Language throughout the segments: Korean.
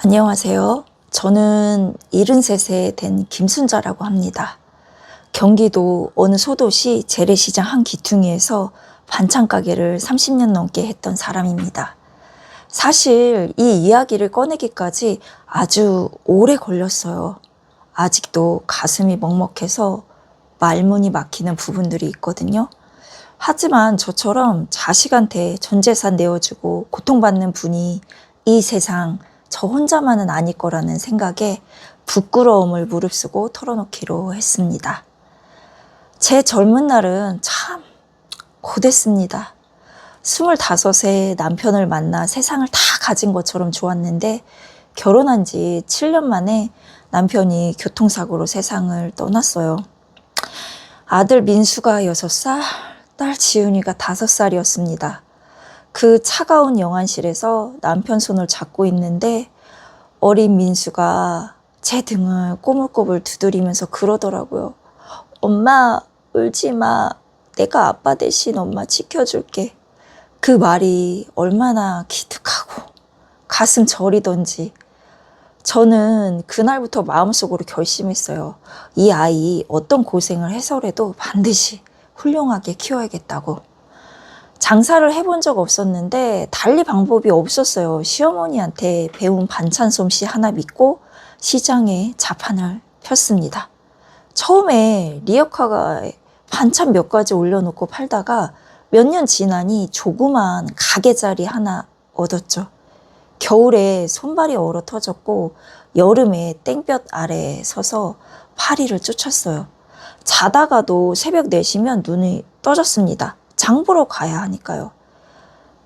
안녕하세요. 저는 73세 된 김순자라고 합니다. 경기도 어느 소도시 재래시장 한 기퉁이에서 반찬 가게를 30년 넘게 했던 사람입니다. 사실 이 이야기를 꺼내기까지 아주 오래 걸렸어요. 아직도 가슴이 먹먹해서 말문이 막히는 부분들이 있거든요. 하지만 저처럼 자식한테 전 재산 내어주고 고통받는 분이 이 세상 저 혼자만은 아닐 거라는 생각에 부끄러움을 무릅쓰고 털어놓기로 했습니다. 제 젊은 날은 참 고됐습니다. 25세 남편을 만나 세상을 다 가진 것처럼 좋았는데 결혼한 지 7년 만에 남편이 교통사고로 세상을 떠났어요. 아들 민수가 6살, 딸 지훈이가 5살이었습니다. 그 차가운 영안실에서 남편 손을 잡고 있는데 어린 민수가 제 등을 꼬물꼬물 두드리면서 그러더라고요. 엄마, 울지 마. 내가 아빠 대신 엄마 지켜줄게. 그 말이 얼마나 기특하고 가슴 저리던지 저는 그날부터 마음속으로 결심했어요. 이 아이 어떤 고생을 해서라도 반드시 훌륭하게 키워야겠다고. 장사를 해본 적 없었는데 달리 방법이 없었어요. 시어머니한테 배운 반찬 솜씨 하나 믿고 시장에 자판을 폈습니다. 처음에 리어카에 반찬 몇 가지 올려놓고 팔다가 몇 년 지나니 조그만 가게 자리 하나 얻었죠. 겨울에 손발이 얼어 터졌고 여름에 땡볕 아래에 서서 파리를 쫓았어요. 자다가도 새벽 4시면 눈이 떠졌습니다. 장 보러 가야 하니까요.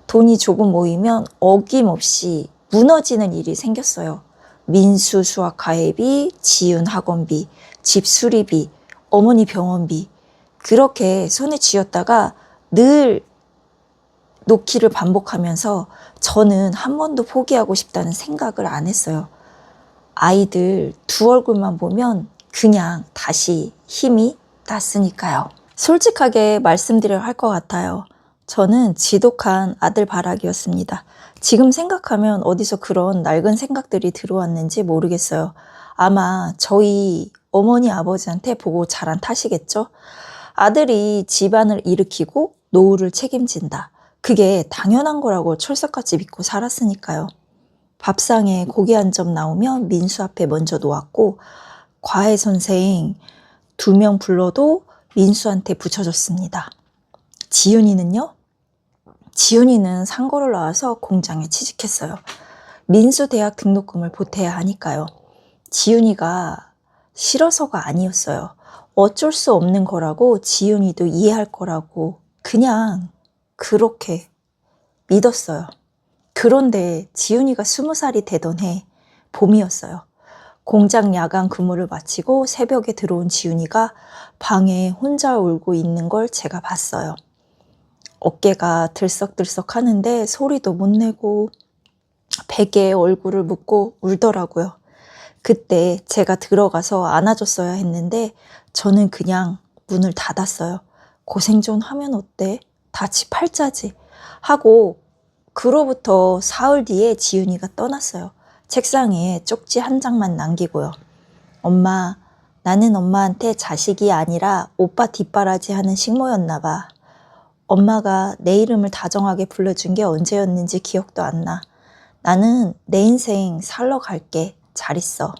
돈이 조금 모이면 어김없이 무너지는 일이 생겼어요. 민수 수학 가해비, 지훈 학원비, 집 수리비, 어머니 병원비 그렇게 손에 쥐었다가 늘 놓기를 반복하면서 저는 한 번도 포기하고 싶다는 생각을 안 했어요. 아이들 두 얼굴만 보면 그냥 다시 힘이 났으니까요. 솔직하게 말씀드려야 할 것 같아요. 저는 지독한 아들 바라기였습니다. 지금 생각하면 어디서 그런 낡은 생각들이 들어왔는지 모르겠어요. 아마 저희 어머니 아버지한테 보고 자란 탓이겠죠. 아들이 집안을 일으키고 노후를 책임진다. 그게 당연한 거라고 철석같이 믿고 살았으니까요. 밥상에 고기 한 점 나오면 민수 앞에 먼저 놓았고 과외 선생 2명 불러도 민수한테 붙여줬습니다. 지훈이는요? 지훈이는 상고를 나와서 공장에 취직했어요. 민수 대학 등록금을 보태야 하니까요. 지훈이가 싫어서가 아니었어요. 어쩔 수 없는 거라고 지훈이도 이해할 거라고 그냥 그렇게 믿었어요. 그런데 지훈이가 20살이 되던 해 봄이었어요. 공장 야간 근무를 마치고 새벽에 들어온 지훈이가 방에 혼자 울고 있는 걸 제가 봤어요. 어깨가 들썩들썩 하는데 소리도 못 내고 베개에 얼굴을 묻고 울더라고요. 그때 제가 들어가서 안아줬어야 했는데 저는 그냥 문을 닫았어요. 고생 좀 하면 어때? 다치 팔자지 하고 그로부터 사흘 뒤에 지훈이가 떠났어요. 책상에 쪽지 한 장만 남기고요. 엄마, 나는 엄마한테 자식이 아니라 오빠 뒷바라지 하는 식모였나 봐. 엄마가 내 이름을 다정하게 불러준 게 언제였는지 기억도 안 나. 나는 내 인생 살러 갈게. 잘 있어.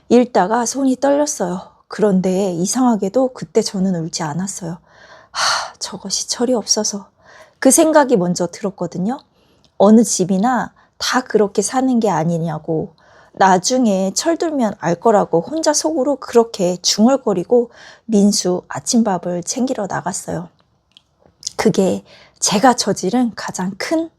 읽다가 손이 떨렸어요. 그런데 이상하게도 그때 저는 울지 않았어요. 저것이 철이 없어서. 그 생각이 먼저 들었거든요. 어느 집이나 다 그렇게 사는 게 아니냐고 나중에 철들면 알 거라고 혼자 속으로 그렇게 중얼거리고 민수 아침밥을 챙기러 나갔어요. 그게 제가 저지른 가장 큰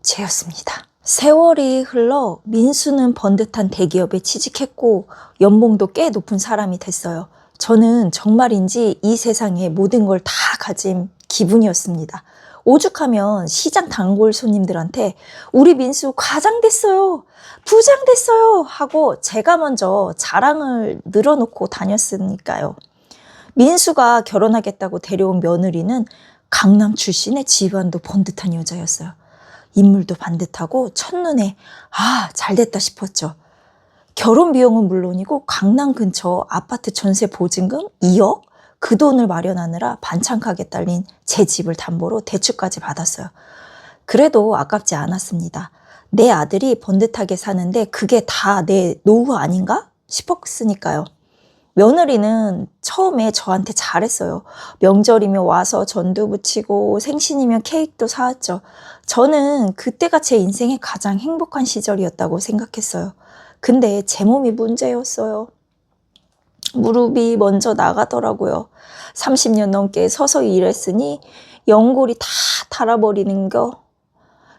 죄였습니다. 세월이 흘러 민수는 번듯한 대기업에 취직했고 연봉도 꽤 높은 사람이 됐어요. 저는 정말인지 이 세상의 모든 걸 다 가진 기분이었습니다. 오죽하면 시장 단골 손님들한테 우리 민수 과장 됐어요, 부장 됐어요 하고 제가 먼저 자랑을 늘어놓고 다녔으니까요. 민수가 결혼하겠다고 데려온 며느리는 강남 출신의 집안도 번듯한 여자였어요. 인물도 반듯하고 첫눈에 잘됐다 싶었죠. 결혼 비용은 물론이고 강남 근처 아파트 전세 보증금 2억? 그 돈을 마련하느라 반찬 가게 딸린 제 집을 담보로 대출까지 받았어요. 그래도 아깝지 않았습니다. 내 아들이 번듯하게 사는데 그게 다 내 노후 아닌가 싶었으니까요. 며느리는 처음에 저한테 잘했어요. 명절이면 와서 전도 부치고 생신이면 케이크도 사왔죠. 저는 그때가 제 인생의 가장 행복한 시절이었다고 생각했어요. 근데 제 몸이 문제였어요. 무릎이 먼저 나가더라고요. 30년 넘게 서서 일했으니 연골이 다 닳아버리는 거.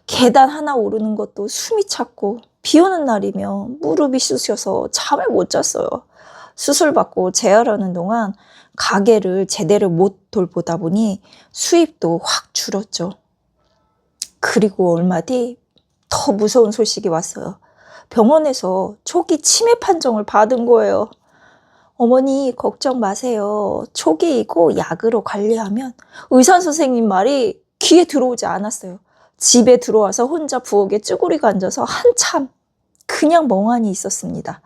계단 하나 오르는 것도 숨이 찼고 비 오는 날이면 무릎이 쑤셔서 잠을 못 잤어요. 수술받고 재활하는 동안 가게를 제대로 못 돌보다 보니 수입도 확 줄었죠. 그리고 얼마 뒤 더 무서운 소식이 왔어요. 병원에서 초기 치매 판정을 받은 거예요. 어머니 걱정 마세요. 초기이고 약으로 관리하면 의사 선생님 말이 귀에 들어오지 않았어요. 집에 들어와서 혼자 부엌에 쭈그리고 앉아서 한참 그냥 멍하니 있었습니다.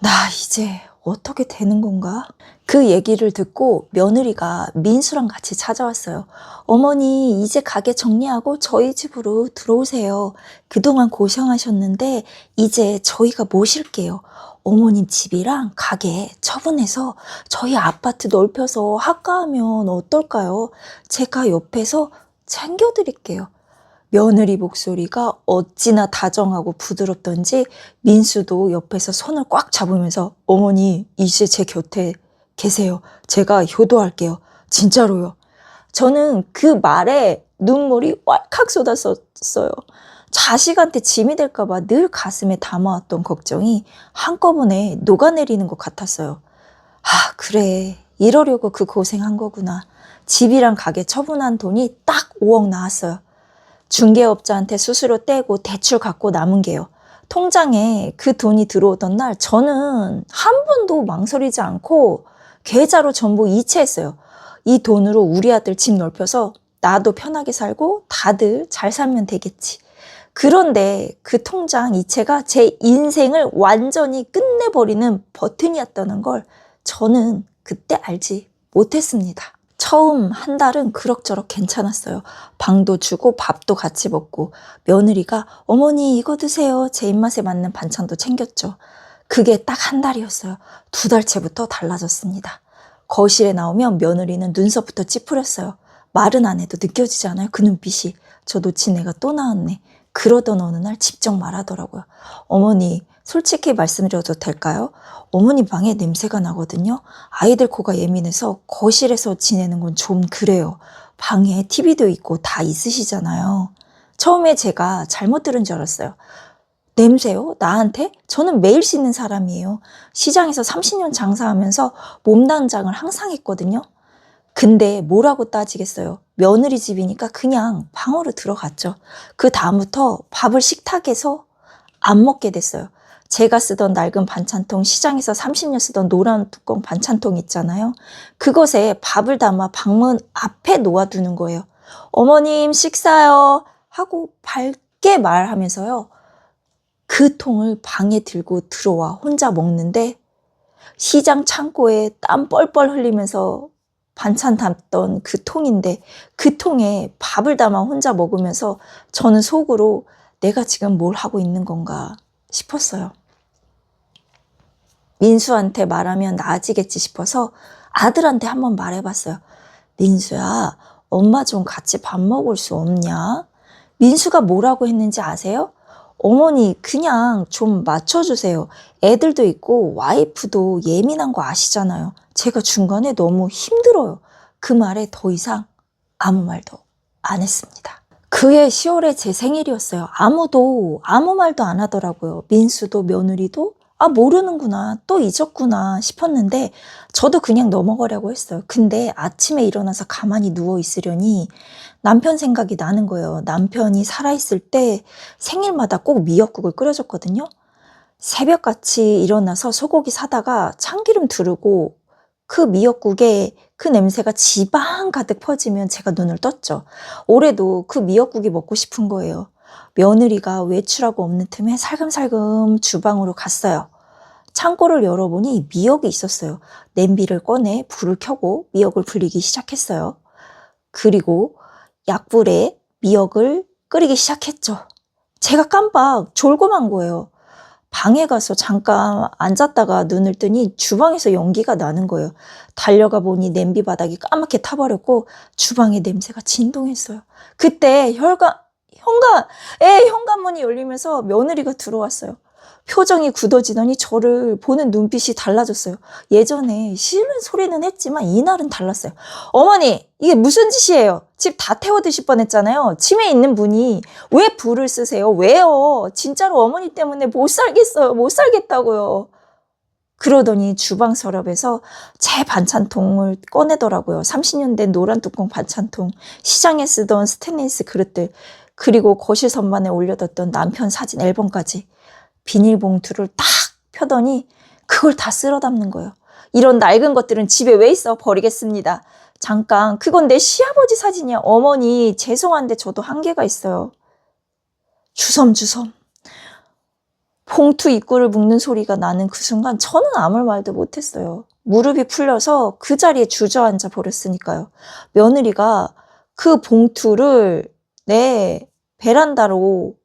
나 이제 어떻게 되는 건가? 그 얘기를 듣고 며느리가 민수랑 같이 찾아왔어요. 어머니 이제 가게 정리하고 저희 집으로 들어오세요. 그동안 고생하셨는데 이제 저희가 모실게요. 어머님 집이랑 가게 처분해서 저희 아파트 넓혀서 학가하면 어떨까요? 제가 옆에서 챙겨드릴게요. 며느리 목소리가 어찌나 다정하고 부드럽던지 민수도 옆에서 손을 꽉 잡으면서 어머니 이제 제 곁에 계세요. 제가 효도할게요. 진짜로요. 저는 그 말에 눈물이 왈칵 쏟았었어요. 자식한테 짐이 될까봐 늘 가슴에 담아왔던 걱정이 한꺼번에 녹아내리는 것 같았어요. 아, 그래. 이러려고 그 고생한 거구나. 집이랑 가게 처분한 돈이 딱 5억 나왔어요. 중개업자한테 수수료 떼고 대출 갚고 남은 게요. 통장에 그 돈이 들어오던 날 저는 한 번도 망설이지 않고 계좌로 전부 이체했어요. 이 돈으로 우리 아들 집 넓혀서 나도 편하게 살고 다들 잘 살면 되겠지. 그런데 그 통장 이체가 제 인생을 완전히 끝내버리는 버튼이었다는 걸 저는 그때 알지 못했습니다. 처음 한 달은 그럭저럭 괜찮았어요. 방도 주고 밥도 같이 먹고 며느리가 어머니 이거 드세요. 제 입맛에 맞는 반찬도 챙겼죠. 그게 딱 한 달이었어요. 2달째부터 달라졌습니다. 거실에 나오면 며느리는 눈썹부터 찌푸렸어요. 말은 안 해도 느껴지지 않아요? 그 눈빛이. 저 놓친 애가 또 나왔네. 그러던 어느 날 집정 말하더라고요. 어머니 솔직히 말씀드려도 될까요? 어머니 방에 냄새가 나거든요. 아이들 코가 예민해서 거실에서 지내는 건 좀 그래요. 방에 TV도 있고 다 있으시잖아요. 처음에 제가 잘못 들은 줄 알았어요. 냄새요? 나한테? 저는 매일 씻는 사람이에요. 시장에서 30년 장사하면서 몸단장을 항상 했거든요. 근데 뭐라고 따지겠어요. 며느리 집이니까 그냥 방으로 들어갔죠. 그 다음부터 밥을 식탁에서 안 먹게 됐어요. 제가 쓰던 낡은 반찬통, 시장에서 30년 쓰던 노란 뚜껑 반찬통 있잖아요. 그것에 밥을 담아 방문 앞에 놓아두는 거예요. 어머님 식사요 하고 밝게 말하면서요. 그 통을 방에 들고 들어와 혼자 먹는데 시장 창고에 땀 뻘뻘 흘리면서 반찬 담던 그 통인데 그 통에 밥을 담아 혼자 먹으면서 저는 속으로 내가 지금 뭘 하고 있는 건가 싶었어요. 민수한테 말하면 나아지겠지 싶어서 아들한테 한번 말해봤어요. 민수야, 엄마 좀 같이 밥 먹을 수 없냐? 민수가 뭐라고 했는지 아세요? 어머니 그냥 좀 맞춰주세요. 애들도 있고 와이프도 예민한 거 아시잖아요. 제가 중간에 너무 힘들어요. 그 말에 더 이상 아무 말도 안 했습니다. 그해 10월에 제 생일이었어요. 아무도 아무 말도 안 하더라고요. 민수도 며느리도 아 모르는구나 또 잊었구나 싶었는데 저도 그냥 넘어가려고 했어요. 근데 아침에 일어나서 가만히 누워 있으려니 남편 생각이 나는 거예요. 남편이 살아있을 때 생일마다 꼭 미역국을 끓여줬거든요. 새벽같이 일어나서 소고기 사다가 참기름 두르고 그 미역국에 그 냄새가 지방 가득 퍼지면 제가 눈을 떴죠. 올해도 그 미역국이 먹고 싶은 거예요. 며느리가 외출하고 없는 틈에 살금살금 주방으로 갔어요. 창고를 열어보니 미역이 있었어요. 냄비를 꺼내 불을 켜고 미역을 불리기 시작했어요. 그리고 약불에 미역을 끓이기 시작했죠. 제가 깜빡 졸고만 거예요. 방에 가서 잠깐 앉았다가 눈을 뜨니 주방에서 연기가 나는 거예요. 달려가 보니 냄비 바닥이 까맣게 타버렸고 주방의 냄새가 진동했어요. 그때 현관문이 열리면서 며느리가 들어왔어요. 표정이 굳어지더니 저를 보는 눈빛이 달라졌어요. 예전에 싫은 소리는 했지만 이날은 달랐어요. 어머니, 이게 무슨 짓이에요? 집 다 태워 드실 뻔했잖아요. 집에 있는 분이 왜 불을 쓰세요? 왜요? 진짜로 어머니 때문에 못 살겠어요. 못 살겠다고요. 그러더니 주방 서랍에서 제 반찬통을 꺼내더라고요. 30년 된 노란 뚜껑 반찬통, 시장에 쓰던 스테인리스 그릇들, 그리고 거실 선반에 올려뒀던 남편 사진 앨범까지. 비닐봉투를 딱 펴더니 그걸 다 쓸어 담는 거예요. 이런 낡은 것들은 집에 왜 있어? 버리겠습니다. 잠깐, 그건 내 시아버지 사진이야. 어머니, 죄송한데 저도 한계가 있어요. 주섬주섬. 봉투 입구를 묶는 소리가 나는 그 순간 저는 아무 말도 못했어요. 무릎이 풀려서 그 자리에 주저앉아 버렸으니까요. 며느리가 그 봉투를 내 베란다로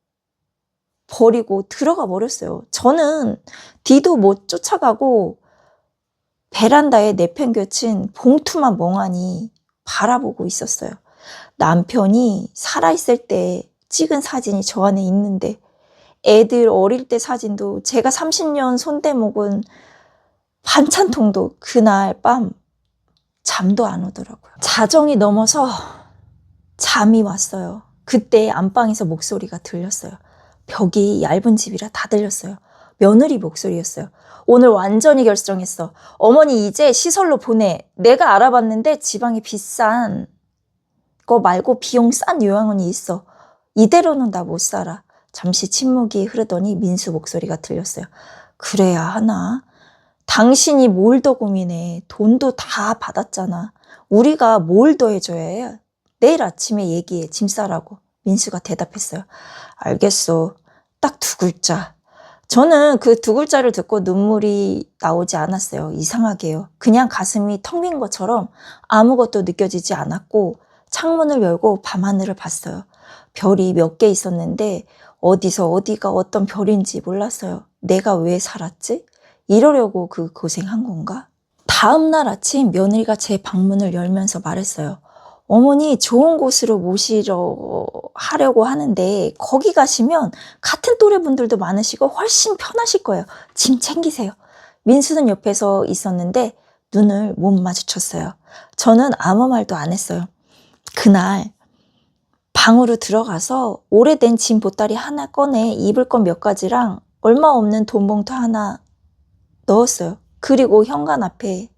버리고 들어가 버렸어요. 저는 뒤도 못 쫓아가고 베란다에 내팽겨친 봉투만 멍하니 바라보고 있었어요. 남편이 살아있을 때 찍은 사진이 저 안에 있는데 애들 어릴 때 사진도 제가 30년 손대먹은 반찬통도 그날 밤 잠도 안 오더라고요. 자정이 넘어서 잠이 왔어요. 그때 안방에서 목소리가 들렸어요. 벽이 얇은 집이라 다 들렸어요. 며느리 목소리였어요. 오늘 완전히 결정했어. 어머니 이제 시설로 보내. 내가 알아봤는데 지방에 비싼 거 말고 비용 싼 요양원이 있어. 이대로는 나 못 살아. 잠시 침묵이 흐르더니 민수 목소리가 들렸어요. 그래야 하나? 당신이 뭘 더 고민해. 돈도 다 받았잖아. 우리가 뭘 더 해줘야 해? 내일 아침에 얘기해. 짐 싸라고. 민수가 대답했어요. 알겠어. 딱 2글자. 저는 그 2글자를 듣고 눈물이 나오지 않았어요. 이상하게요. 그냥 가슴이 텅 빈 것처럼 아무것도 느껴지지 않았고 창문을 열고 밤하늘을 봤어요. 별이 몇 개 있었는데 어디서 어디가 어떤 별인지 몰랐어요. 내가 왜 살았지? 이러려고 그 고생한 건가? 다음 날 아침 며느리가 제 방문을 열면서 말했어요. 어머니 좋은 곳으로 모시러 하려고 하는데 거기 가시면 같은 또래 분들도 많으시고 훨씬 편하실 거예요. 짐 챙기세요. 민수는 옆에서 있었는데 눈을 못 마주쳤어요. 저는 아무 말도 안 했어요. 그날 방으로 들어가서 오래된 짐 보따리 하나 꺼내 입을 것 몇 가지랑 얼마 없는 돈 봉투 하나 넣었어요. 그리고 현관 앞에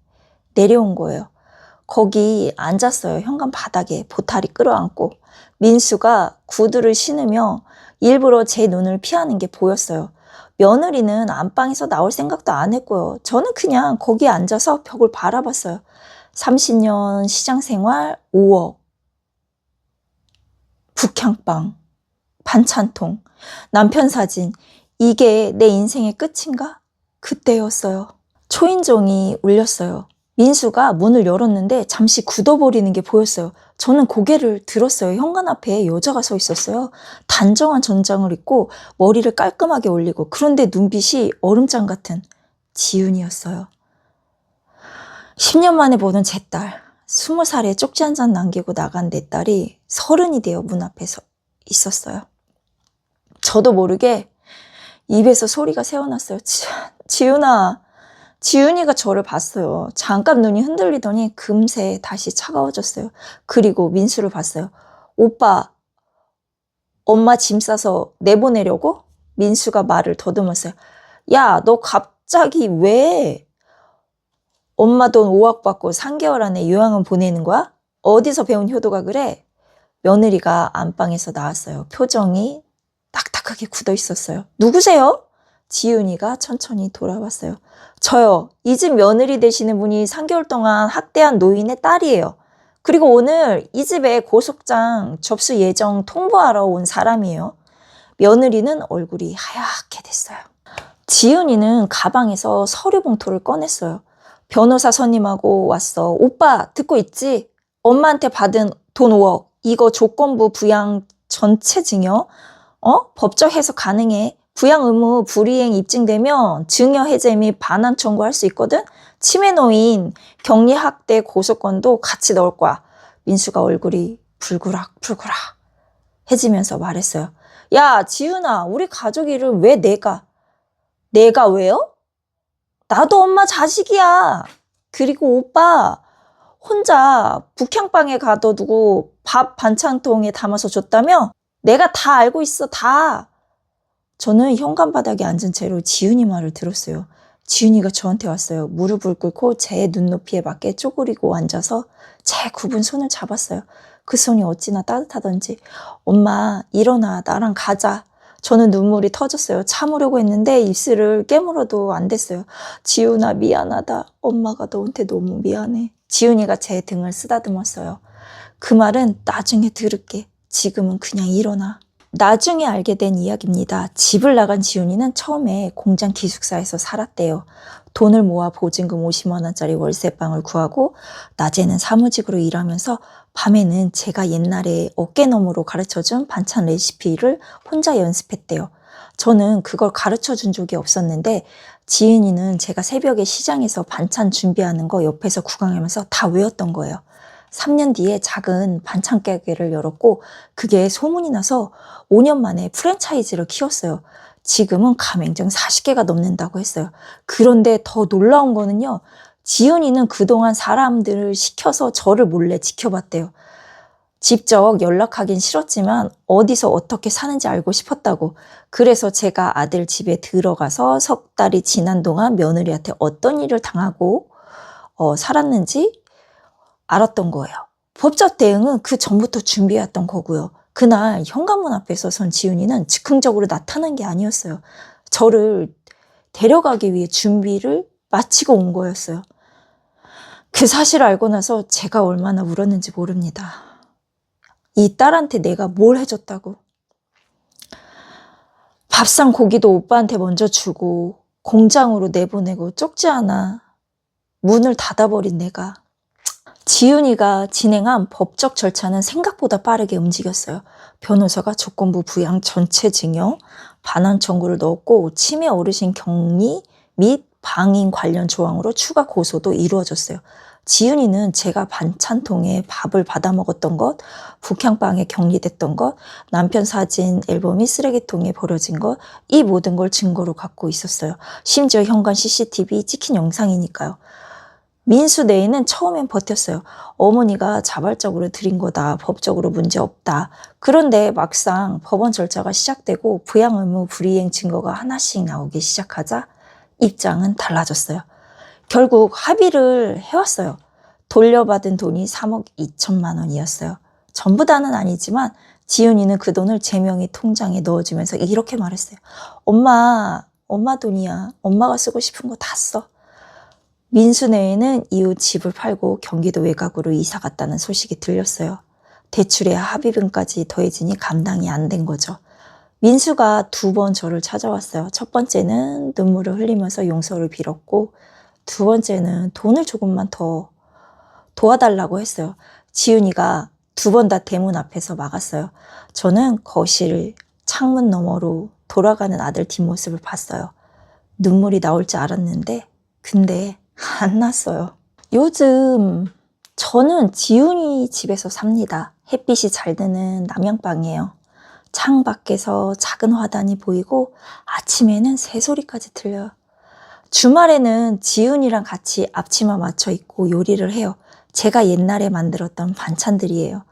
내려온 거예요. 거기 앉았어요. 현관 바닥에 보따리 끌어안고. 민수가 구두를 신으며 일부러 제 눈을 피하는 게 보였어요. 며느리는 안방에서 나올 생각도 안 했고요. 저는 그냥 거기에 앉아서 벽을 바라봤어요. 30년 시장생활 5억. 북향빵. 반찬통. 남편 사진. 이게 내 인생의 끝인가? 그때였어요. 초인종이 울렸어요. 민수가 문을 열었는데 잠시 굳어버리는 게 보였어요. 저는 고개를 들었어요. 현관 앞에 여자가 서 있었어요. 단정한 정장을 입고 머리를 깔끔하게 올리고 그런데 눈빛이 얼음장 같은 지윤이었어요. 10년 만에 보는 제 딸. 20살에 쪽지 한 장 남기고 나간 내 딸이 30이 되어 문 앞에 서 있었어요. 저도 모르게 입에서 소리가 새어났어요. 지윤아. 지윤이가 저를 봤어요. 잠깐 눈이 흔들리더니 금세 다시 차가워졌어요. 그리고 민수를 봤어요. 오빠, 엄마 짐 싸서 내보내려고? 민수가 말을 더듬었어요. 야, 너 갑자기 왜? 엄마 돈 5억 받고 3개월 안에 요양원 보내는 거야? 어디서 배운 효도가 그래? 며느리가 안방에서 나왔어요. 표정이 딱딱하게 굳어 있었어요. 누구세요? 지윤이가 천천히 돌아왔어요. 저요. 이 집 며느리 되시는 분이 3개월 동안 학대한 노인의 딸이에요. 그리고 오늘 이 집에 고속장 접수 예정 통보하러 온 사람이에요. 며느리는 얼굴이 하얗게 됐어요. 지은이는 가방에서 서류 봉투를 꺼냈어요. 변호사 선임하고 왔어. 오빠 듣고 있지? 엄마한테 받은 돈 5억. 이거 조건부 부양 전체 증여. 법적 해석 가능해. 부양 의무 불이행 입증되면 증여 해제 및 반환 청구할 수 있거든. 치매 노인 격리 학대 고소건도 같이 넣을 거야. 민수가 얼굴이 불그락 해지면서 말했어요. 야, 지은아, 우리 가족 일을 왜 내가 왜요? 나도 엄마 자식이야. 그리고 오빠 혼자 북향방에 가둬두고 밥 반찬통에 담아서 줬다며? 내가 다 알고 있어, 다. 저는 현관바닥에 앉은 채로 지은이 말을 들었어요. 지은이가 저한테 왔어요. 무릎을 꿇고 제 눈높이에 맞게 쪼그리고 앉아서 제 굽은 손을 잡았어요. 그 손이 어찌나 따뜻하던지. 엄마, 일어나, 나랑 가자. 저는 눈물이 터졌어요. 참으려고 했는데 입술을 깨물어도 안 됐어요. 지훈아, 미안하다. 엄마가 너한테 너무 미안해. 지훈이가 제 등을 쓰다듬었어요. 그 말은 나중에 들을게. 지금은 그냥 일어나. 나중에 알게 된 이야기입니다. 집을 나간 지훈이는 처음에 공장 기숙사에서 살았대요. 돈을 모아 보증금 50만 원짜리 월세방을 구하고 낮에는 사무직으로 일하면서 밤에는 제가 옛날에 어깨너머로 가르쳐준 반찬 레시피를 혼자 연습했대요. 저는 그걸 가르쳐준 적이 없었는데 지은이는 제가 새벽에 시장에서 반찬 준비하는 거 옆에서 구경하면서 다 외웠던 거예요. 3년 뒤에 작은 반찬 가게를 열었고 그게 소문이 나서 5년 만에 프랜차이즈를 키웠어요. 지금은 가맹점 40개가 넘는다고 했어요. 그런데 더 놀라운 거는요. 지은이는 그동안 사람들을 시켜서 저를 몰래 지켜봤대요. 직접 연락하긴 싫었지만 어디서 어떻게 사는지 알고 싶었다고. 그래서 제가 아들 집에 들어가서 석 달이 지난 동안 며느리한테 어떤 일을 당하고 살았는지 알았던 거예요. 법적 대응은 그 전부터 준비해왔던 거고요. 그날 현관문 앞에서 선 지훈이는 즉흥적으로 나타난 게 아니었어요. 저를 데려가기 위해 준비를 마치고 온 거였어요. 그 사실을 알고 나서 제가 얼마나 울었는지 모릅니다. 이 딸한테 내가 뭘 해줬다고. 밥상 고기도 오빠한테 먼저 주고 공장으로 내보내고 쪽지 하나 문을 닫아버린 내가. 지훈이가 진행한 법적 절차는 생각보다 빠르게 움직였어요. 변호사가 조건부 부양 전체 증여, 반환 청구를 넣었고 치매 어르신 격리 및 방인 관련 조항으로 추가 고소도 이루어졌어요. 지훈이는 제가 반찬통에 밥을 받아 먹었던 것, 북향방에 격리됐던 것, 남편 사진 앨범이 쓰레기통에 버려진 것, 이 모든 걸 증거로 갖고 있었어요. 심지어 현관 CCTV 찍힌 영상이니까요. 민수 내에는 처음엔 버텼어요. 어머니가 자발적으로 드린 거다. 법적으로 문제 없다. 그런데 막상 법원 절차가 시작되고 부양 의무 불이행 증거가 하나씩 나오기 시작하자 입장은 달라졌어요. 결국 합의를 해왔어요. 돌려받은 돈이 3억 2천만 원이었어요. 전부 다는 아니지만 지훈이는 그 돈을 제 명의 통장에 넣어주면서 이렇게 말했어요. 엄마 돈이야. 엄마가 쓰고 싶은 거 다 써. 민수 내에는 이후 집을 팔고 경기도 외곽으로 이사 갔다는 소식이 들렸어요. 대출에 합의금까지 더해지니 감당이 안 된 거죠. 민수가 2번 저를 찾아왔어요. 첫 번째는 눈물을 흘리면서 용서를 빌었고 2번째는 돈을 조금만 더 도와달라고 했어요. 지훈이가 2번 다 대문 앞에서 막았어요. 저는 거실 창문 너머로 돌아가는 아들 뒷모습을 봤어요. 눈물이 나올 줄 알았는데 근데 안 났어요. 요즘 저는 지훈이 집에서 삽니다. 햇빛이 잘 드는 남양방이에요. 창 밖에서 작은 화단이 보이고 아침에는 새소리까지 들려요. 주말에는 지훈이랑 같이 앞치마 맞춰 입고 요리를 해요. 제가 옛날에 만들었던 반찬들이에요.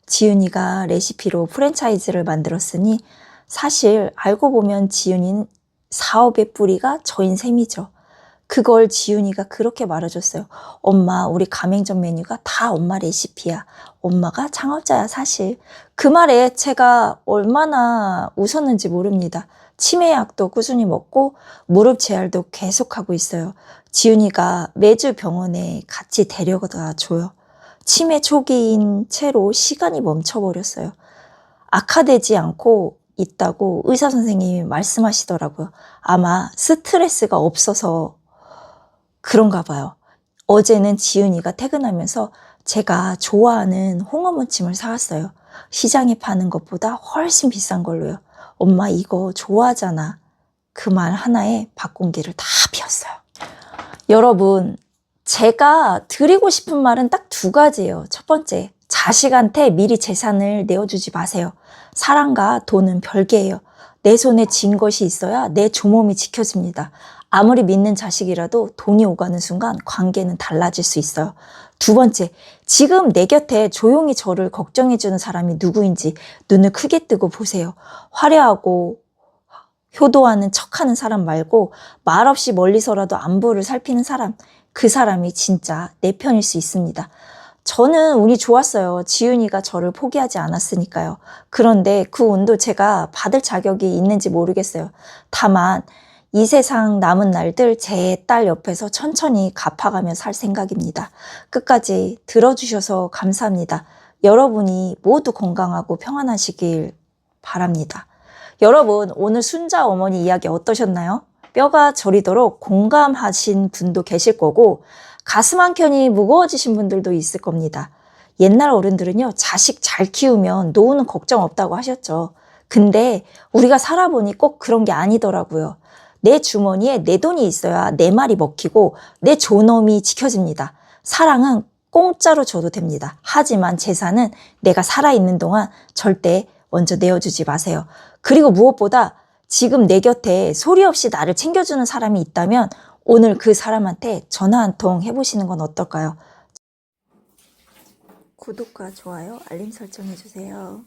지훈이가 레시피로 프랜차이즈를 만들었으니 사실 알고 보면 지훈이는 사업의 뿌리가 저인 셈이죠. 그걸 지훈이가 그렇게 말해줬어요. 엄마, 우리 가맹점 메뉴가 다 엄마 레시피야. 엄마가 창업자야, 사실. 그 말에 제가 얼마나 웃었는지 모릅니다. 치매약도 꾸준히 먹고 무릎 재활도 계속하고 있어요. 지훈이가 매주 병원에 같이 데려가 줘요. 치매 초기인 채로 시간이 멈춰버렸어요. 악화되지 않고 있다고 의사 선생님이 말씀하시더라고요. 아마 스트레스가 없어서 그런가 봐요. 어제는 지은이가 퇴근하면서 제가 좋아하는 홍어무침을 사왔어요. 시장에 파는 것보다 훨씬 비싼 걸로요. 엄마 이거 좋아하잖아. 그 말 하나에 밥공기를 다 피웠어요. 여러분, 제가 드리고 싶은 말은 딱 두 가지예요. 첫 번째, 자식한테 미리 재산을 내어주지 마세요. 사랑과 돈은 별개예요. 내 손에 쥔 것이 있어야 내 조몸이 지켜집니다. 아무리 믿는 자식이라도 돈이 오가는 순간 관계는 달라질 수 있어요. 두 번째, 지금 내 곁에 조용히 저를 걱정해주는 사람이 누구인지 눈을 크게 뜨고 보세요. 화려하고 효도하는 척하는 사람 말고 말없이 멀리서라도 안부를 살피는 사람, 그 사람이 진짜 내 편일 수 있습니다. 저는 운이 좋았어요. 지윤이가 저를 포기하지 않았으니까요. 그런데 그 운도 제가 받을 자격이 있는지 모르겠어요. 다만 이 세상 남은 날들 제 딸 옆에서 천천히 갚아가며 살 생각입니다. 끝까지 들어주셔서 감사합니다. 여러분이 모두 건강하고 평안하시길 바랍니다. 여러분, 오늘 순자 어머니 이야기 어떠셨나요? 뼈가 저리도록 공감하신 분도 계실 거고 가슴 한켠이 무거워지신 분들도 있을 겁니다. 옛날 어른들은요, 자식 잘 키우면 노후는 걱정 없다고 하셨죠. 근데 우리가 살아보니 꼭 그런 게 아니더라고요. 내 주머니에 내 돈이 있어야 내 말이 먹히고 내 존엄이 지켜집니다. 사랑은 공짜로 줘도 됩니다. 하지만 재산은 내가 살아있는 동안 절대 먼저 내어주지 마세요. 그리고 무엇보다 지금 내 곁에 소리 없이 나를 챙겨주는 사람이 있다면 오늘 그 사람한테 전화 한 통 해보시는 건 어떨까요? 구독과 좋아요, 알림 설정 해주세요.